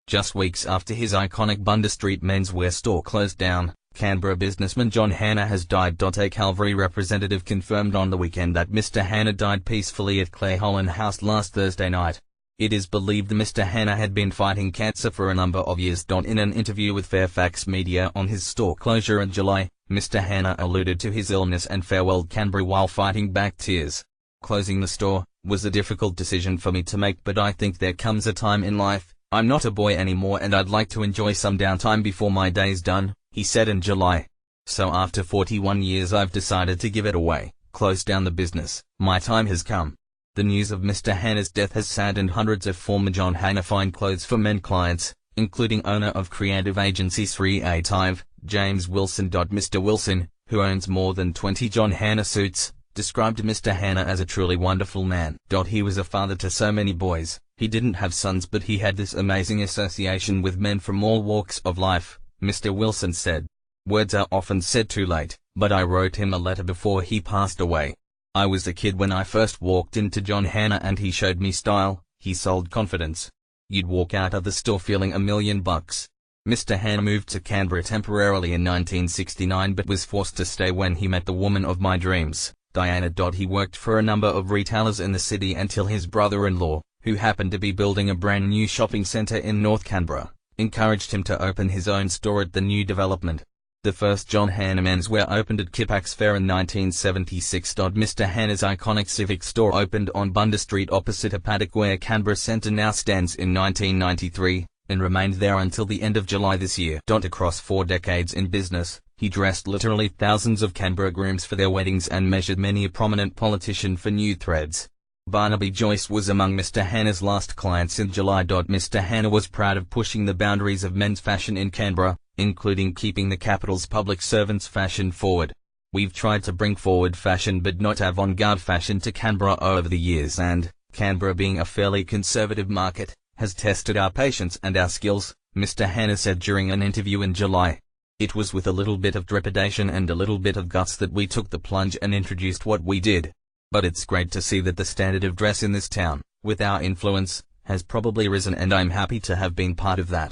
Just weeks after his iconic Bundy Street menswear store closed down, Canberra businessman John Hanna has died. A Calvary representative confirmed on the weekend that Mr. Hanna died peacefully at Clayholland House last Thursday night. It is believed Mr. Hanna had been fighting cancer for a number of years. In an interview with Fairfax Media on his store closure in July, Mr. Hanna alluded to his illness and farewelled Canberra while fighting back tears. "Closing the store was a difficult decision for me to make, but I think there comes a time in life, I'm not a boy anymore and I'd like to enjoy some downtime before my day's done," he said in July. "So after 41 years I've decided to give it away, close down the business. My time has come." The news of Mr. Hanna's death has saddened hundreds of former John Hanna fine clothes for men clients, including owner of creative agency 385, James Wilson. Mr. Wilson, who owns more than 20 John Hanna suits, described Mr. Hanna as a truly wonderful man. He was a father to so many boys. He didn't have sons, but he had this amazing association with men from all walks of life, Mr. Wilson said. "Words are often said too late, but I wrote him a letter before he passed away. I was a kid when I first walked into John Hanna and he showed me style, he sold confidence. You'd walk out of the store feeling $1 million. Mr. Hanna moved to Canberra temporarily in 1969 but was forced to stay when he met the woman of my dreams, Diana. He worked for a number of retailers in the city until his brother-in-law, who happened to be building a brand new shopping centre in North Canberra, encouraged him to open his own store at the new development. The first John Hanna menswear opened at Kippax Fair in 1976. Mr. Hanna's iconic Civic store opened on Bundy Street opposite a paddock where Canberra Centre now stands in 1993, and remained there until the end of July this year. Across 4 decades in business, he dressed literally thousands of Canberra grooms for their weddings and measured many a prominent politician for new threads. Barnaby Joyce was among Mr. Hanna's last clients in July. Mr. Hanna was proud of pushing the boundaries of men's fashion in Canberra, including keeping the capital's public servants' fashion forward. "We've tried to bring forward fashion but not avant-garde fashion to Canberra over the years, and, Canberra being a fairly conservative market, has tested our patience and our skills," Mr. Hanna said during an interview in July. "It was with a little bit of trepidation and a little bit of guts that we took the plunge and introduced what we did. But it's great to see that the standard of dress in this town, with our influence, has probably risen, and I'm happy to have been part of that."